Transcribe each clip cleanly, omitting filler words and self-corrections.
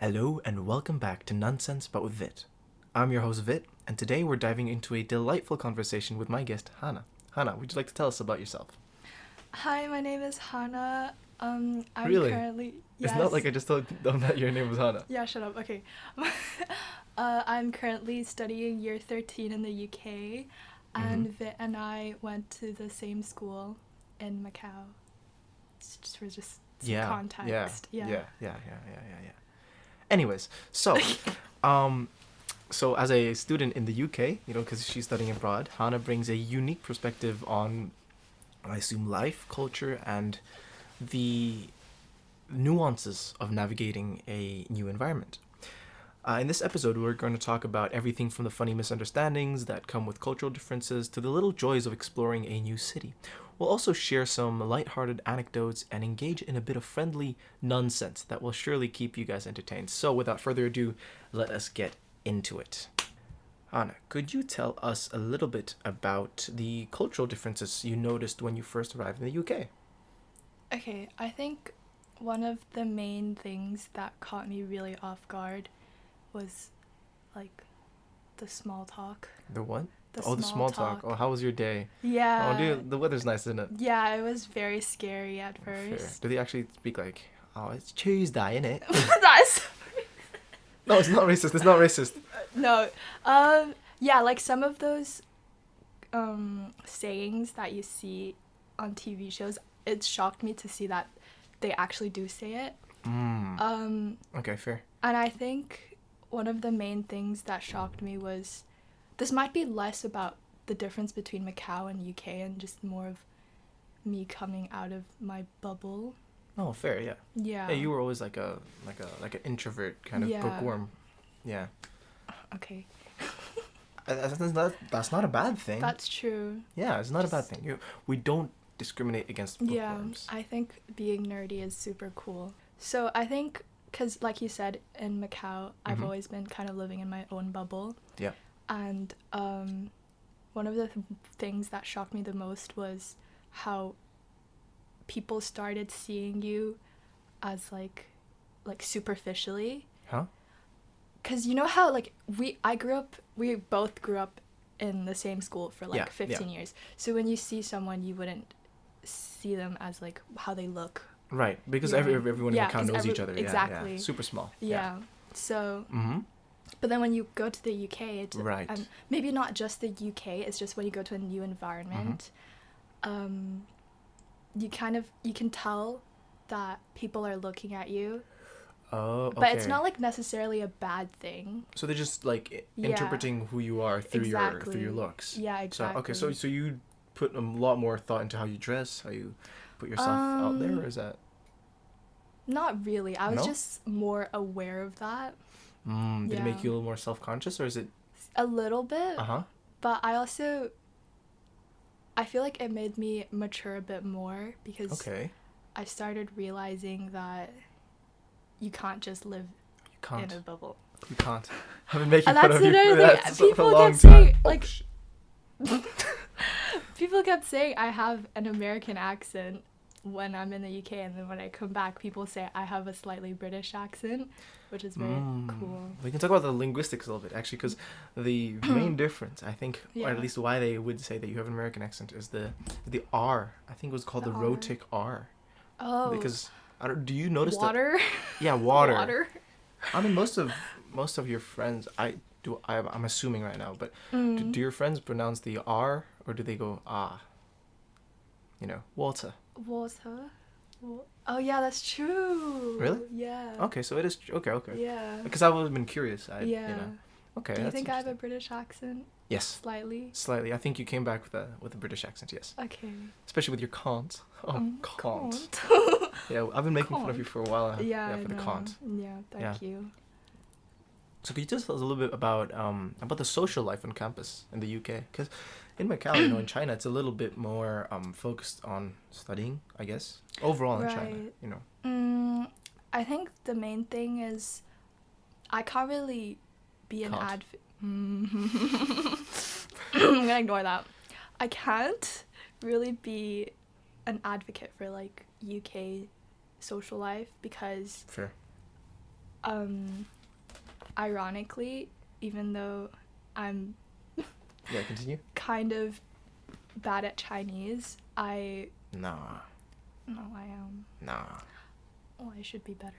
Hello and welcome back to Nonsense But with Vit. I'm your host Vit, and today we're diving into a delightful conversation with my guest Hannah. Hannah, would you like to tell us about yourself? Hi, my name is Hannah. I'm Really? currently It's not yes. like I just told them that your name was Hannah. Yeah, shut up. Okay. I'm currently studying year 13 in the UK, and Vit and I went to the same school in Macau. It's just for just some context. Yeah. Anyways, um, so as a student in the UK, because she's studying abroad, Hannah brings a unique perspective on, I assume, life, culture, and the nuances of navigating a new environment. In this episode, we're going to talk about everything from the funny misunderstandings that come with cultural differences to the little joys of exploring a new city. We'll also share some lighthearted anecdotes and engage in a bit of friendly nonsense that will surely keep you guys entertained. So, without further ado, let us get into it. Anna, could you tell us a little bit about the cultural differences you noticed when you first arrived in the UK? Okay, I think one of the main things that caught me really off guard was like the small talk. The what? The small talk. Oh, how was your day? Yeah. Oh, dude, the weather's nice, isn't it? Yeah, it was very scary at Fair. first. Do they actually speak like, oh, it's Tuesday, innit? That's No, it's not racist. It's not racist. no. Yeah, like some of those sayings that you see on TV shows, it shocked me to see that they actually do say it. Okay, fair. And I think one of the main things that shocked me was, this might be less about the difference between Macau and UK and just more of me coming out of my bubble. Oh, fair, yeah. Yeah. Yeah, you were always like an introvert kind of bookworm. Yeah. Okay. That's not a bad thing. That's true. Yeah, it's not a bad thing. We don't discriminate against bookworms. Yeah, I think being nerdy is super cool. So I think, because like you said, in Macau, I've always been kind of living in my own bubble. Yeah. And one of the things that shocked me the most was how people started seeing you as like superficially. Huh? Because you know how we both grew up in the same school for 15 years. So when you see someone, you wouldn't see them as like how they look. Right, because everyone in Macau knows each other. Exactly. Yeah. Super small. Yeah. So. But then when you go to the UK, right. And maybe not just the UK, it's just when you go to a new environment, you can tell that people are looking at you. Oh, okay. But it's not like necessarily a bad thing. So they're just like interpreting who you are through your looks. Yeah, exactly. So you put a lot more thought into how you dress, how you put yourself out there, or is that? Not really. I was just more aware of that. Did it make you a little more self-conscious, or is it? A little bit. Uh-huh. But I feel like it made me mature a bit more because I started realizing that you can't just live in a bubble. You can't. I've been making fun of you for that for a long time. People kept saying I have an American accent when I'm in the UK, and then when I come back, people say I have a slightly British accent, which is very cool. We can talk about the linguistics a little bit, actually, because the main difference, I think, or at least why they would say that you have an American accent, is the R. I think it was called the rhotic R. Oh. Because do you notice water? That? Yeah, water. Water. I mean, most of your friends, I'm assuming right now, but do your friends pronounce the R, or do they go ah? Water. Water. Oh yeah, that's true. Really? Yeah. Okay, so it is. Okay. Yeah. Because I would have been curious. Yeah. Okay. Do you think I have a British accent? Yes. Slightly. Slightly. I think you came back with a British accent. Yes. Okay. Especially with your can't. Oh, can't. Yeah, I've been making fun of you for a while. Yeah. For the can't. Yeah. Thank you. So could you just tell us a little bit about the social life on campus in the UK? Because in Macau, in China, it's a little bit more focused on studying, I guess. Overall in China, I think the main thing is I can't really be an I'm gonna ignore that. I can't really be an advocate for like UK social life because fair. Um, ironically, even though I'm Yeah, continue. kind of bad at Chinese, I Nah. no, I am. Nah. Oh, I should be better.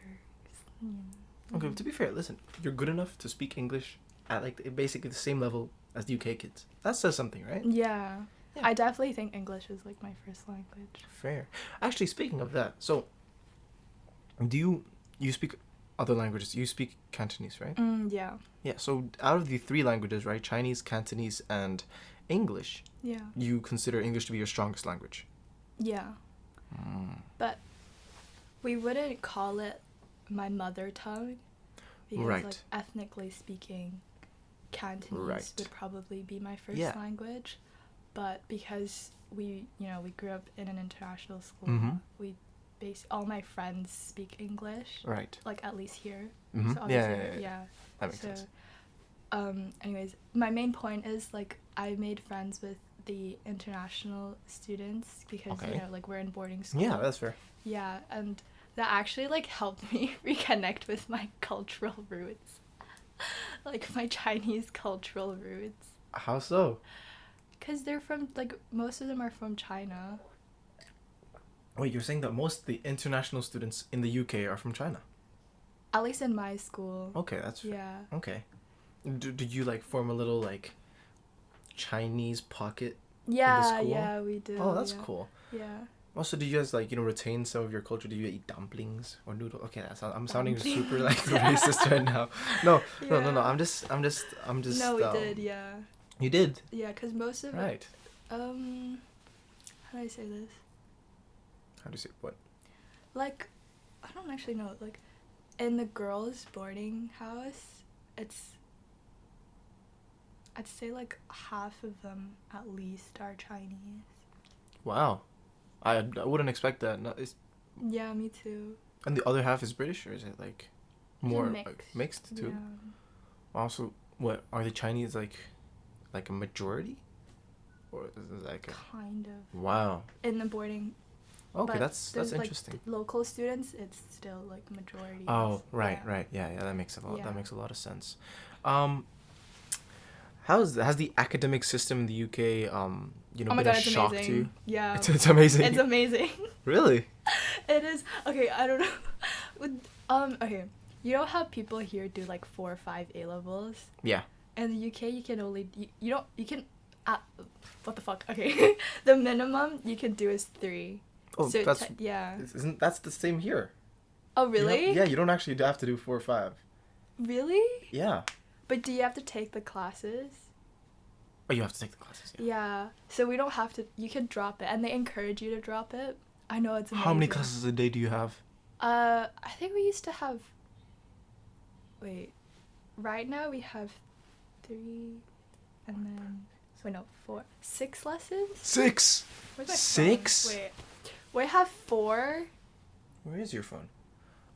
Okay, to be fair, listen, you're good enough to speak English at like basically the same level as the UK kids. That says something, right? Yeah. Yeah. I definitely think English is like my first language. Fair. Actually, speaking of that, so do you speak other languages? You speak Cantonese, right? Yeah. Yeah. So out of the three languages, right, Chinese, Cantonese, and English, Yeah. you consider English to be your strongest language. Yeah. But we wouldn't call it my mother tongue because Right. like ethnically speaking, Cantonese Right. would probably be my first Yeah. language. But because we grew up in an international school, Mhm. we all my friends speak English, Right. like at least here. Mhm. So Yeah, obviously, yeah. That makes sense. Anyways, my main point is like I made friends with the international students because Okay. like we're in boarding school. Yeah, that's fair. Yeah, and that actually like helped me reconnect with my cultural roots. Like my Chinese cultural roots. How so? Cuz they're from like most of them are from China. Wait, you're saying that most of the international students in the UK are from China? At least in my school. Okay, that's fair. Yeah. Okay. Did you like form a little like Chinese pocket? Yeah, school? yeah, we do. Oh, that's yeah. cool. Yeah. Also, do you guys like retain some of your culture? Do you eat dumplings or noodle? Okay, I'm sounding Dumplings. super like racist right now. No. Yeah. I'm just. No, we did, yeah. You did. Yeah, cuz most of Right. how do I say this? How do you say what? Like, I don't actually know. Like, in the girls' boarding house, I'd say like half of them at least are Chinese. Wow, I wouldn't expect that. No, Yeah, me too. and the other half is British, or is it like more mixed. like, mixed too? Yeah. Also, what are the Chinese like a majority, or is it like a... Kind of. Wow. In the boarding. Okay, but that's there's, interesting. Like, local students, it's still like majority. Oh, right, Yeah. right. Yeah, that makes a lot. Yeah. That makes a lot of sense. Has the academic system in the UK Oh my been god, a it's shock amazing. to you? Yeah. It's amazing. It's amazing. Really? It is. Okay, I don't know. Okay. You know how people here do like 4 or 5 A levels? Yeah. In the UK, you can only you can what the fuck? Okay. The minimum you can do is 3. Oh, So that's yeah. Isn't that's the same here? Oh, really? Yeah, you don't actually have to do 4 or 5. Really? Yeah. But do you have to take the classes? Oh, you have to take the classes. Yeah. Yeah. So we don't have to. You can drop it, and they encourage you to drop it. I know it's amazing. How many classes a day do you have? I think we used to have. Wait, right now we have 3, and then 4, 6 lessons. 6. Where's my 6? phone? Wait, we have 4 Where is your phone?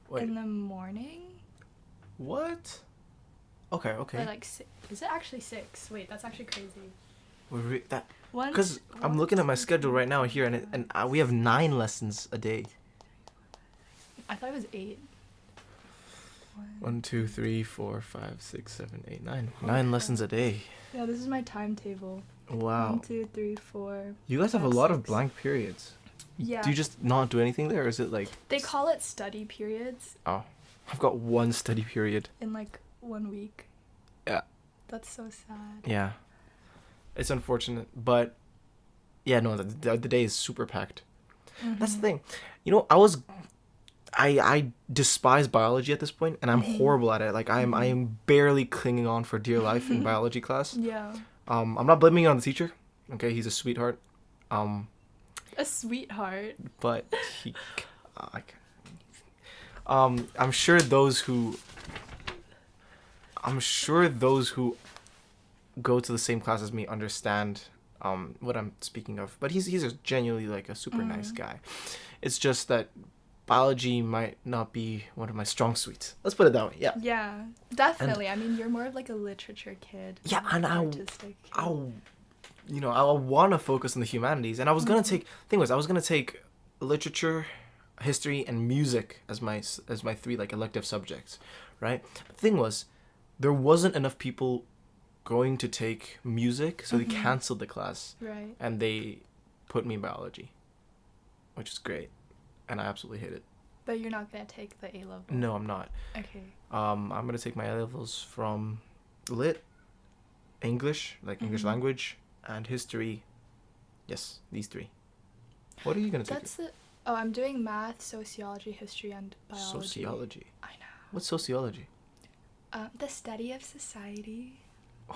Wait. in the morning. What? Okay. But like, is it actually 6? Wait, that's actually crazy. That One. because I'm looking at my schedule right now here, and we have 9 lessons a day. I thought it was 8. 1, 2, 3, 4, 5, 6, 7, 8, 9. 9 lessons a day. Yeah, this is my timetable. Wow. 1, 2, 3, 4. You guys have a 5, lot of 6. blank periods. Yeah. Do you just not do anything there, or is it like... They call it study periods Oh, I've got 1 study period. in like 1 week. Yeah. That's so sad. Yeah. It's unfortunate, but... Yeah, no, the day is super packed. Mm-hmm. That's the thing. I despise biology at this point, and I'm horrible at it. Like, I am barely clinging on for dear life in biology class. Yeah. I'm not blaming it on the teacher. Okay, he's a sweetheart. A sweetheart. But he... I'm sure those who go to the same class as me understand what I'm speaking of. But he's a genuinely like a super nice guy. It's just that biology might not be one of my strong suits. Let's put it that way. Yeah. Yeah, definitely. I mean, you're more of like a literature kid. Yeah, and artistic kid. I want to focus on the humanities, and I was gonna take. Thing was, I was gonna take literature, history and music as my three like elective subjects, right? The thing was, there wasn't enough people going to take music, so they canceled the class Right. and they put me in biology, which is great, and I absolutely hate it. But you're not gonna take the A level. No, I'm not. Okay. I'm gonna take my A levels from lit, English, like English language, and history. Yes, these three. What are you gonna take? That's the. Oh, I'm doing math, sociology, history, and biology. Sociology. I know. What's sociology? The study of society.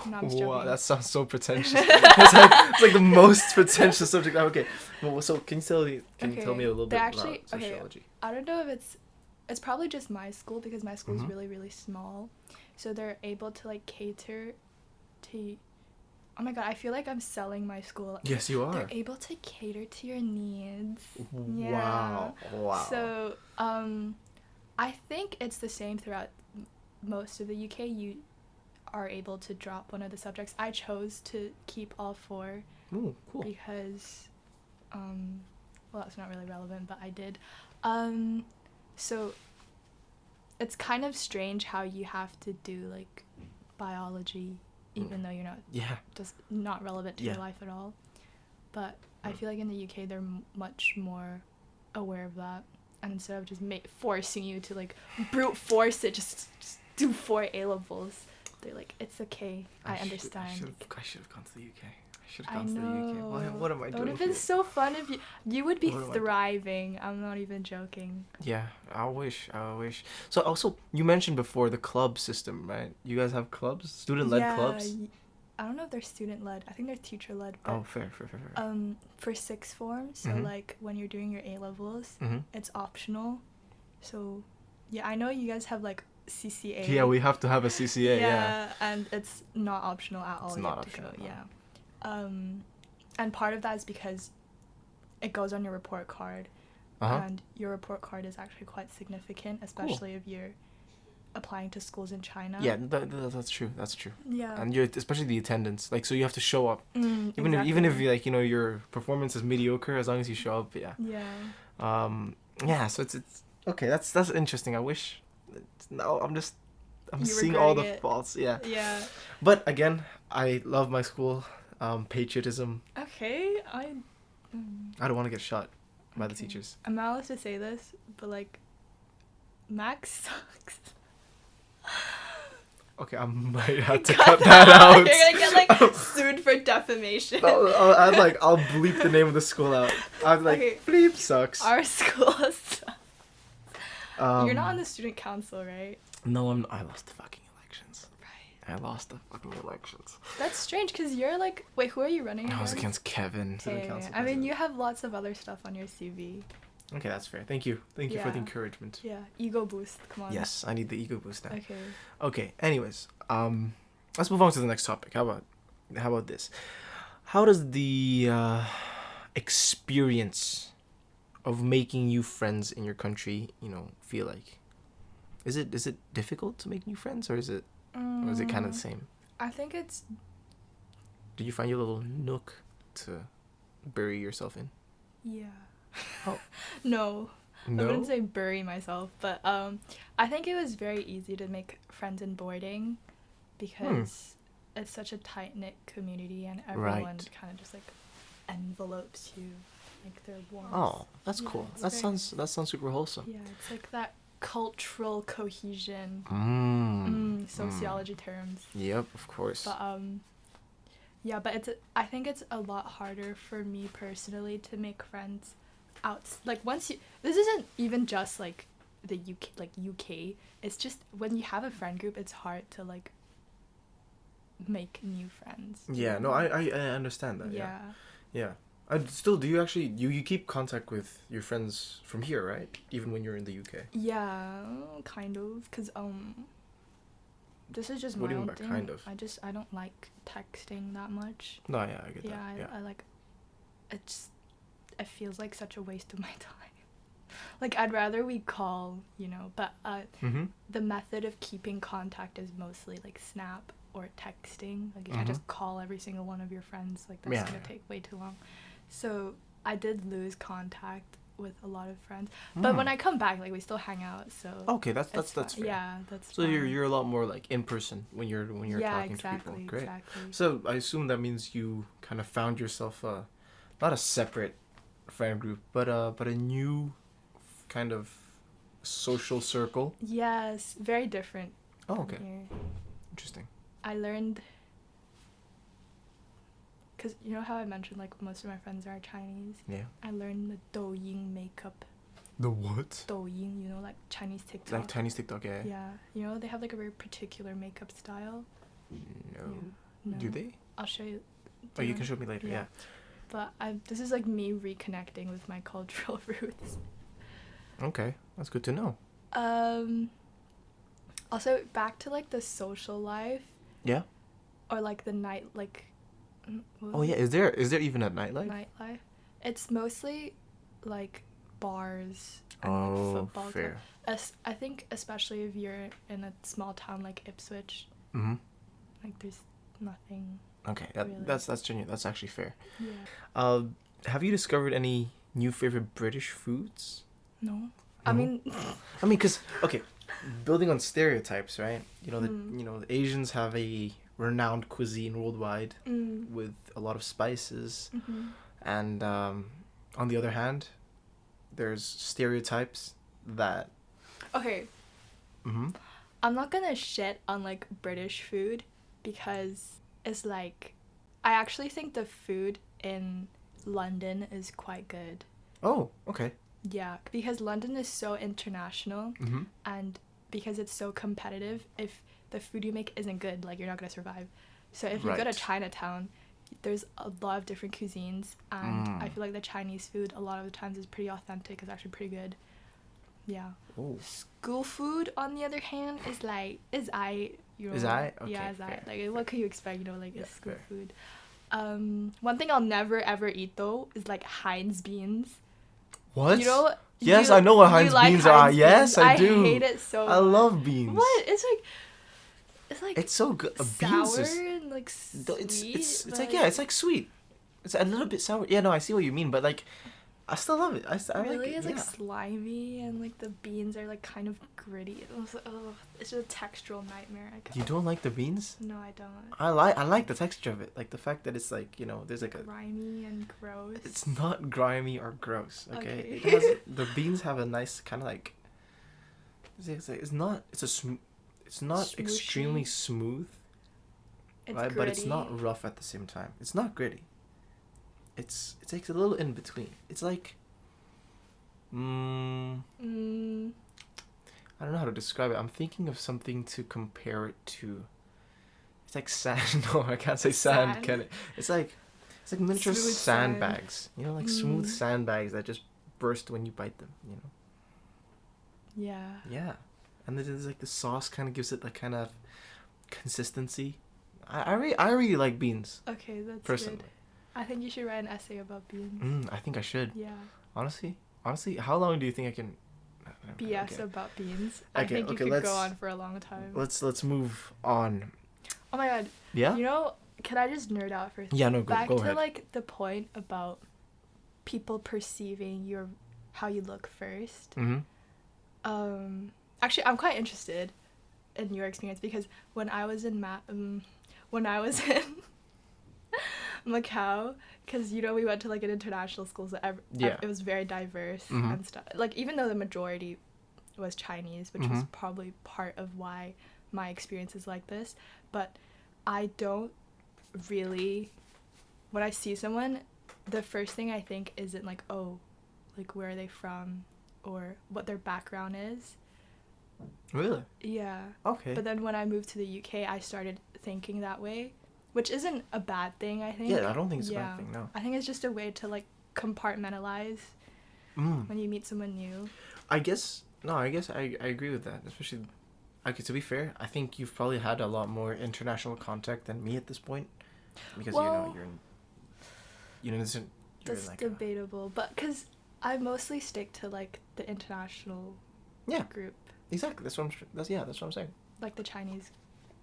No, I'm just joking. Wow, that sounds so pretentious. it's like the most pretentious subject. Okay, well, so can you tell me a little bit about sociology? I don't know if it's probably just my school because my school is really, really small, so they're able to like cater to. Oh my god, I feel like I'm selling my school. Yes, you are. They're able to cater to your needs. Wow. Yeah. Wow. So, I think it's the same throughout most of the UK. You are able to drop one of the subjects. I chose to keep all four. Ooh, cool. Because, well, that's not really relevant, but I did. So it's kind of strange how you have to do like biology even though you're not just not relevant to your life at all. But I feel like in the UK they're much more aware of that, and instead of just forcing you to like brute force it, just do 4 A levels, they're like, it's okay, I understand. I should have gone to the UK. I know. What am I doing? It would have been so fun if you would be thriving. I'm not even joking. Yeah, I wish. So also, you mentioned before the club system, right? You guys have clubs, student-led clubs? I don't know if they're student-led. I think they're teacher-led. Oh, fair. For sixth form, so like when you're doing your A levels, it's optional. So, yeah, I know you guys have like CCA. Yeah, we have to have a CCA. Yeah, and it's not optional at all. It's not optional. Yeah. And part of that is because it goes on your report card, and your report card is actually quite significant, especially if you're applying to schools in China. Yeah, that's true. Yeah. And especially the attendance, like, so you have to show up, even exactly. if you, like, your performance is mediocre, as long as you show up. Yeah. Yeah. Yeah. So it's okay. That's interesting. I wish. No, I'm You seeing all the regretting it. faults. Yeah. Yeah. But again, I love my school. Patriotism. Okay, I don't want to get shot by the teachers. I'm not allowed to say this, but like, Max sucks. Okay, I might have to cut that out. You're gonna get like sued for defamation. I'll bleep the name of the school out. I'd like, Okay. bleep sucks. Our school sucks. You're not on the student council, right? No, I'm not. I lost the fucking elections. Right. I lost the fucking elections. That's strange because you're like, wait, who are you running against? I was against Kevin. Okay. I mean, you have lots of other stuff on your CV. Okay, that's fair. Thank you for the encouragement. Yeah, ego boost. Come on. Yes, I need the ego boost now. Okay. Okay. Anyways, let's move on to the next topic. How about this? How does the experience of making new friends in your country, feel like? Is it difficult to make new friends, or is it kind of the same? I think it's. Did you find your little nook to bury yourself in? Yeah. Oh. No. No? I wouldn't say bury myself, but I think it was very easy to make friends in boarding because it's such a tight-knit community and everyone kind of just like envelopes you like their warmth. Oh, that's cool. That sounds super wholesome. Yeah, it's like that cultural cohesion. Sociology terms. Yep, of course. But yeah, but I think it's a lot harder for me personally to make friends like once this isn't even just like the UK, it's just when you have a friend group, it's hard to like make new friends. Yeah, no, I understand that. Yeah. Do you actually you keep contact with your friends from here, right? Even when you're in the UK? Yeah, kind of, cuz this is just what my do you own mean by thing. kind of? I don't like texting that much. No, yeah, I get that. Yeah, I like it feels like such a waste of my time. Like, I'd rather we call, but the method of keeping contact is mostly like Snap or texting. Like, you can't just call every single one of your friends. Like, that's gonna take way too long. So I did lose contact with a lot of friends. But when Hmm. I come back, like we still hang out. So Okay, that's it's that's fine. fair. Yeah, that's So fine. you're a lot more like in person when you're Yeah, talking to people. exactly, Great. exactly. So I assume that means you kind of found yourself not a separate friend group, but a new kind of social circle. Yes, very different Oh, from okay. here. Interesting. I learned, because you know how I mentioned like most of my friends are Chinese. Yeah. I learned the Douyin makeup. The what? Douyin, you know, like Chinese TikTok. Like Chinese TikTok, yeah. Yeah, you know they have like a very particular makeup style. No. Yeah. No. Do they? I'll show you. Oh, you can show me later. Yeah. But this is like me reconnecting with my cultural roots. Okay, that's good to know. Also back to like the social life Yeah. or like the night like. What Oh was yeah. it? Is there even a nightlife? Nightlife. It's mostly like bars and Oh, like football fair. clubs. I think especially if you're in a small town like Ipswich, Mm-hmm. like there's nothing. Okay, Really? that's genuine. That's actually fair. Yeah. Have you discovered any new favorite British foods? No. I No? mean. I mean, cause okay, building on stereotypes, right? You know Mm. the Asians have a renowned cuisine worldwide Mm. with a lot of spices, Mhm. and on the other hand, there's stereotypes that. Okay, Mm-hmm. I'm not gonna shit on like British food because it's like I actually think the food in London is quite good. Oh, okay. Yeah, because London is so international Mm-hmm. and because it's so competitive, if the food you make isn't good, like you're not gonna survive. So if you go to Right. Chinatown, there's a lot of different cuisines and I Mm. feel like the Chinese food a lot of the times is pretty authentic, it's actually pretty good. Yeah. Oh. School food, on the other hand, is like you know. Is I? Yeah, Okay, is I. fair. Like what could you expect? You know, like Yeah, it's school fair. food. One thing I'll never ever eat though is like Heinz beans. What? You know. Yes, I know what you Heinz like beans are. Heinz Yes, beans? I do. hate it so I much. love beans. What? It's like It's so good. sour Beans is. and like sweet. It's but, like, yeah, it's like sweet. It's a little bit sour. Yeah, no, I see what you mean, but like, I still love it. I really, like it. it's Yeah. like slimy and like the beans are like kind of gritty. It's just a textural nightmare. I You guess. don't like the beans? No, I don't. I like the texture of it. Like the fact that it's like, there's like a. Grimy and gross. It's not grimy or gross. Okay. Okay. It has the beans have a nice kind of like. It's not. It's not Smooshy. extremely smooth. It's Right, but it's gritty. not rough at the same time. It's not gritty. It's like a little in between. It's like, Mm, I don't know how to describe it. I'm thinking of something to compare it to. It's like sand. No, I can't say sand. Sand? Can it? It's like miniature Smooth sand. sandbags. Like smooth Mm. sandbags that just burst when you bite them. yeah. Yeah, and then there's like the sauce kind of gives it that kind of consistency. I really like beans Okay, that's personally. good. I think you should write an essay about beans. I think I should. Yeah. Honestly, how long do you think I can? BS Okay. about beans. Okay, I think you okay, could let's- go on for a long time. Let's move on. Oh my god. Yeah. You know, can I just nerd out for a second? Yeah. No. Back Go to ahead. like the point about people perceiving how you look first. Mm-hmm. Actually, I'm quite interested in your experience because when I was in when I was in Macau, because we went to like an international school, so Yeah. it was very diverse Mhm. and stuff. Like even though the majority was Chinese, which was Mhm. probably part of why my experience is like this, but I don't really. When I see someone, the first thing I think isn't like, oh, like where are they from, or what their background is. Really? Yeah. Okay. But then when I moved to the UK, I started thinking that way, which isn't a bad thing, I think. Yeah, I don't think it's a Yeah. bad thing. No. I think it's just a way to like compartmentalize when you meet someone new. I guess I agree with that. Especially, okay. To be fair, I think you've probably had a lot more international contact than me at this point, because Well, you're in. You're That's like debatable, but because I mostly stick to like the international Yeah. group, Exactly. That's what I'm saying. like the Chinese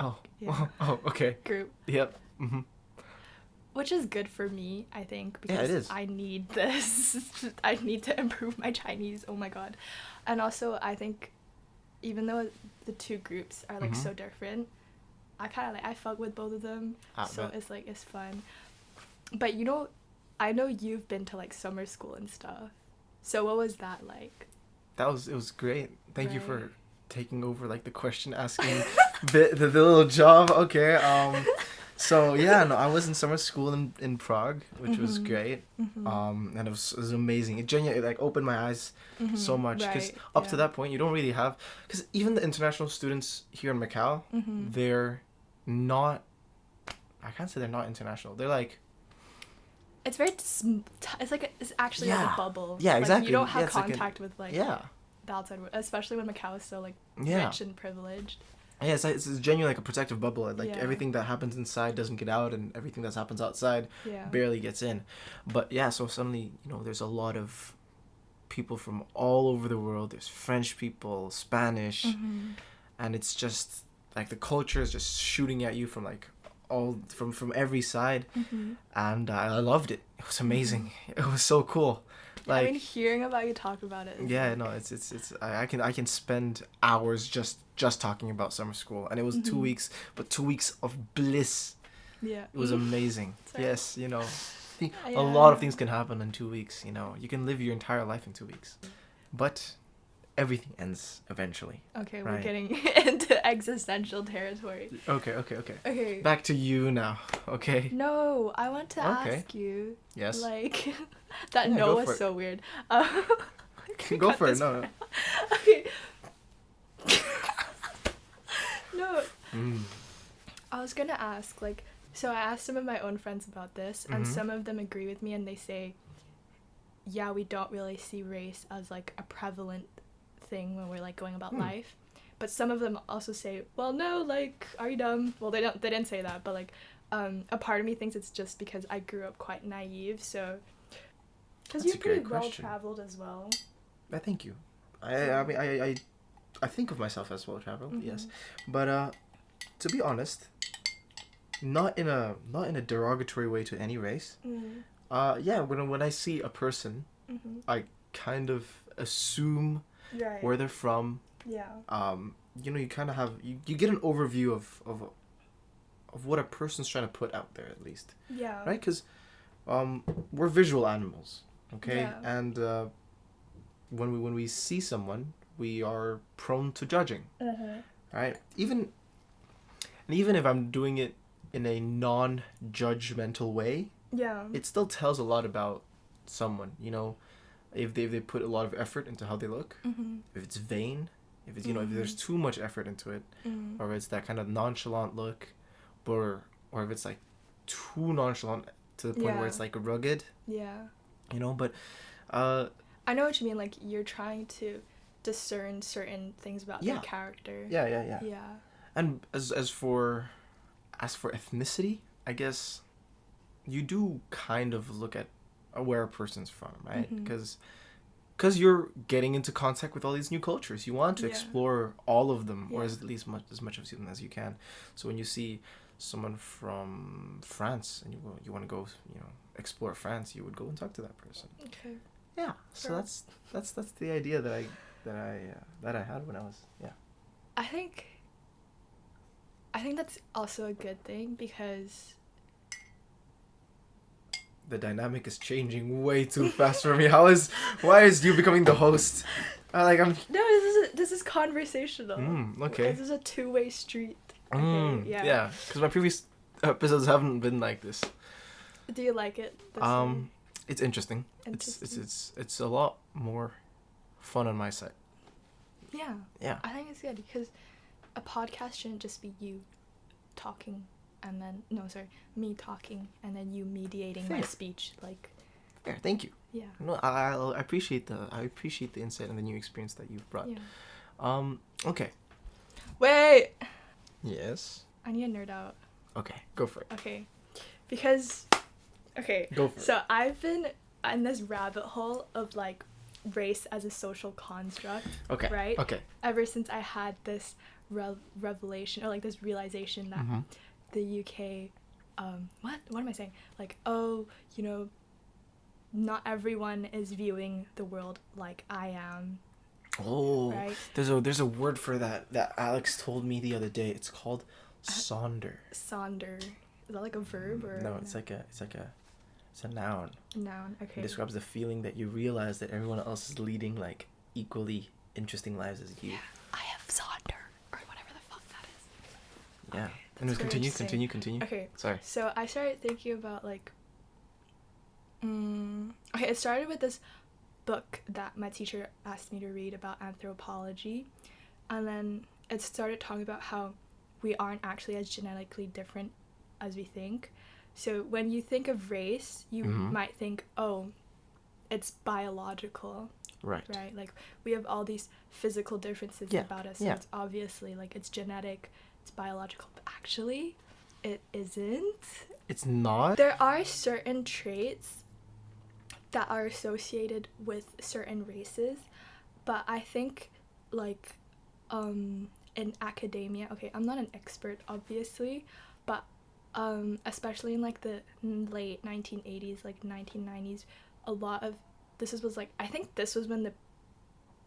Oh. Yeah. Oh. Okay. group. Yep. Mm-hmm. which is good for me, I think, Yeah, it because is. I need this. I need to improve my Chinese. Oh my god. And also, I think even though the two groups are like Mhm. so different, I kind of like I fuck with both of them. I So bet. it's like it's fun. But you know, I know you've been to like summer school and stuff. So what was that like? It was great. Thank you Right. for taking over like the question asking bit the little job. Okay. So yeah, no, I was in summer school in Prague, which was Mhm. great. Mhm. And it was amazing. It genuinely like opened my eyes so Mhm. much because Right. up to Yeah. that point you don't really have, because even the international students here in Macau, Mhm. they're not. I can't say they're not international. They're like, It's very it's like it's actually like a yeah, bubble. yeah, Like you exactly. don't Yeah, have it's like contact with like yeah, the outside world, especially when Macau is so like yeah. rich and privileged. Yeah, it's genuinely like a protective bubble. Like Yeah. everything that happens inside doesn't get out, and everything that happens outside Yeah. barely gets in. But yeah, so suddenly, there's a lot of people from all over the world. There's French people, Spanish, Mhm. and it's just like the culture is just shooting at you from like all from every side, Mhm. and I loved it. It was amazing. Mhm. It was so cool. Yeah, I mean, Like hearing about you talk about it is yeah, like, no, it's I can spend hours just talking about summer school, and it was 2 weeks, but 2 weeks of bliss. yeah. It was amazing. Sorry. Yes, a Yeah. lot of things can happen in 2 weeks. You can live your entire life in 2 weeks, but everything ends eventually. Okay, we're Right. getting into existential territory. Okay. Okay. Back to you now. Okay. No, I want to Okay. ask you, Yes. like, that Yeah, no go was for it. so weird. Go Cut for it. this No. part. Okay. No, Mm. I was gonna ask, like, so I asked some of my own friends about this, and Mhm. some of them agree with me, and they say, yeah, we don't really see race as like a prevalent thing when we're like going about life. But some of them also say, well, no, like, are you dumb? Well, they didn't say that, but like, a part of me thinks it's just because I grew up quite naive, so. Because That's you're a great pretty well question. traveled as well. I thank you. I mean I think of myself as well traveled. Yes, but to be honest, not in a derogatory way to any race. Yeah, when I see a person, I kind of assume Right. where they're from. Yeah. You kind of have you get an overview of what a person's trying to put out there, at least, Yeah. right? Because we're visual animals, okay, Yeah. and when we see someone, we are prone to judging, right? Even if I'm doing it in a non-judgmental way, Yeah. it still tells a lot about someone. If they put a lot of effort into how they look, if it's vain, if it's if there's too much effort into it, or if it's that kind of nonchalant look, or if it's like too nonchalant to the point where Yeah. it's like rugged, Yeah. but I know what you mean. Like, you're trying to discern certain things about Yeah. their character. yeah. Yeah. And as for ethnicity, I guess you do kind of look at where a person's from, right? Because you're getting into contact with all these new cultures. You want to Yeah. explore all of them, or Yeah. at least as much of them as you can. So when you see someone from France and you want to go, explore France, you would go and talk to that person. Okay. Yeah. So Sure. that's the idea that I had when I was I think that's also a good thing because The dynamic is changing way too fast for me. Why is you becoming the host? I'm. no, this is conversational. Okay. This is a two-way street. Okay. Yeah. Yeah. Because my previous episodes haven't been like this. Do you like it? This way? It's interesting. Interesting. It's a lot more fun on my side. Yeah. Yeah. I think it's good because a podcast shouldn't just be you talking and then me talking and then you mediating my Fair. speech. Like, Fair. Thank you. yeah. No, I appreciate the insight and the new experience that you've brought. Yeah. Okay. Wait. Yes. I need to nerd out. Okay. Go for it. Okay. Because, okay. Go for it. So I've been in this rabbit hole of like race as a social construct. Okay. Right? Okay. Ever since I had this revelation or like this realization that the UK what am I saying? Like, oh, you know, not everyone is viewing the world like I am. Oh, right? there's a word for that Alex told me the other day. It's called sonder. Sonder. Is that like a verb or No, it's a noun. noun? It Okay. describes the feeling that you realize that everyone else is leading like equally interesting lives as you. Yeah, I have sonder or whatever the fuck that is. Yeah. Okay, Anyways, very interesting. continue. Okay. Sorry. So I started thinking about like. Okay, it started with this book that my teacher asked me to read about anthropology, and then it started talking about how we aren't actually as genetically different as we think. So when you think of race, you might think, oh, it's biological, Right. right? Like we have all these physical differences Yeah, about us, so yeah. it's obviously like it's genetic, it's biological, but actually it isn't. It's not. There are certain traits that are associated with certain races, but I think like in academia, okay, I'm not an expert obviously, but especially in like the late 1980s, like 1990s, a lot of was like, I think this was when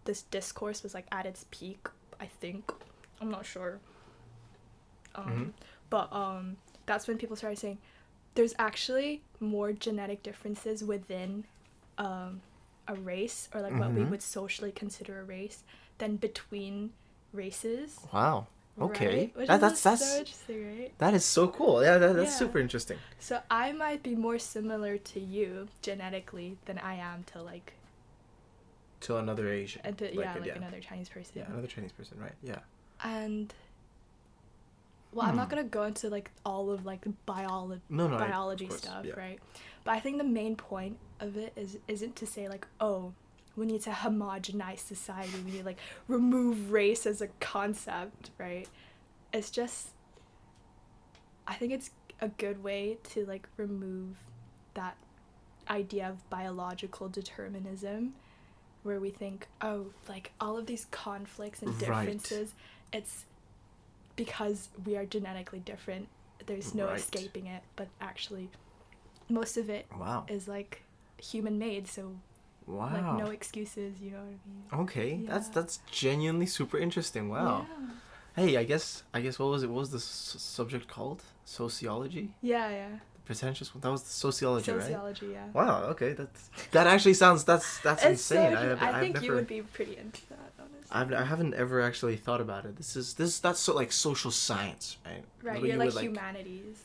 this discourse was like at its peak, I think. I'm not sure. But that's when people started saying there's actually more genetic differences within a race, or like what we would socially consider a race, than between races. Wow. Okay. Right? Which That's so interesting, right? that is so cool. Yeah, that's Yeah. super interesting. So I might be more similar to you genetically than I am to like To another Asian. and to, another Chinese person. Yeah, another Chinese person, right? Yeah. And I'm not gonna go into like all of like the biology of course, stuff, yeah. right? But I think the main point of it isn't to say like, oh, we need to homogenize society, we need to like remove race as a concept, right? It's just, I think it's a good way to like remove that idea of biological determinism, where we think, oh, like all of these conflicts and differences, it's because we are genetically different, there's no escaping it, but actually most of it is like human made, so like no excuses, you know what I mean? Okay, Yeah. that's genuinely super interesting. Wow. Yeah. Hey, I guess what was it? What was the subject called? Sociology? Yeah. Pretentious one. That was sociology, right? Sociology, yeah. Wow. Okay, that actually sounds that's It's insane. So, I think never, you would be pretty into that, honestly. I haven't ever actually thought about it. That's so like social science, right? Right, Where you're you like humanities.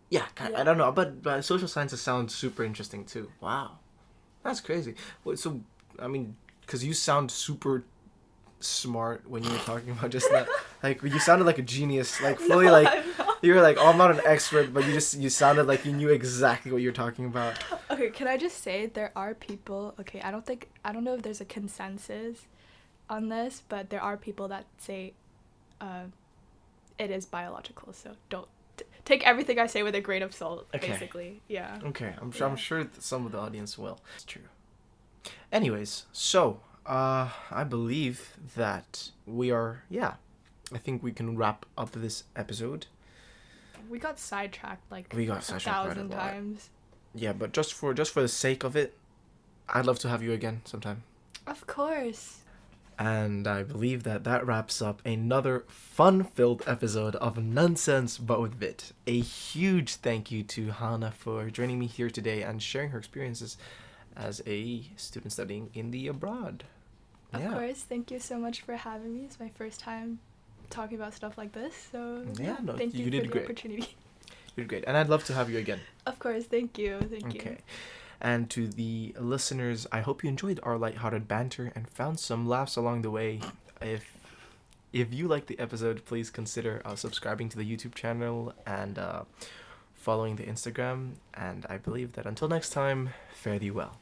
Yeah, I don't know, but social sciences sound super interesting too. Wow, that's crazy. So, I mean, because you sound super smart when you were talking about just that. Like, you sounded like a genius. Like, fully, No, like, I'm not. you were like, oh, I'm not an expert, but you sounded like you knew exactly what you were talking about. Okay, can I just say there are people, okay, I don't know if there's a consensus on this, but there are people that say it is biological, so don't take everything I say with a grain of salt, basically. Yeah. Okay, I'm sure that some of the audience will. It's true. Anyways, so I believe that we are, I think we can wrap up this episode. We got sidetracked like We got a sidetracked quite a 1,000 lot. times. Yeah, but just for the sake of it, I'd love to have you again sometime. Of course. And I believe that wraps up another fun-filled episode of Nonsense But With Wit. A huge thank you to Hannah for joining me here today and sharing her experiences as a student studying in the abroad. Of course, thank you so much for having me. It's my first time talking about stuff like this, so thank you did for the great. opportunity. You did great, and I'd love to have you again. Of course, thank you. Okay. And to the listeners, I hope you enjoyed our lighthearted banter and found some laughs along the way. If you liked the episode, please consider subscribing to the YouTube channel and following the Instagram. And I believe that until next time, fare thee well.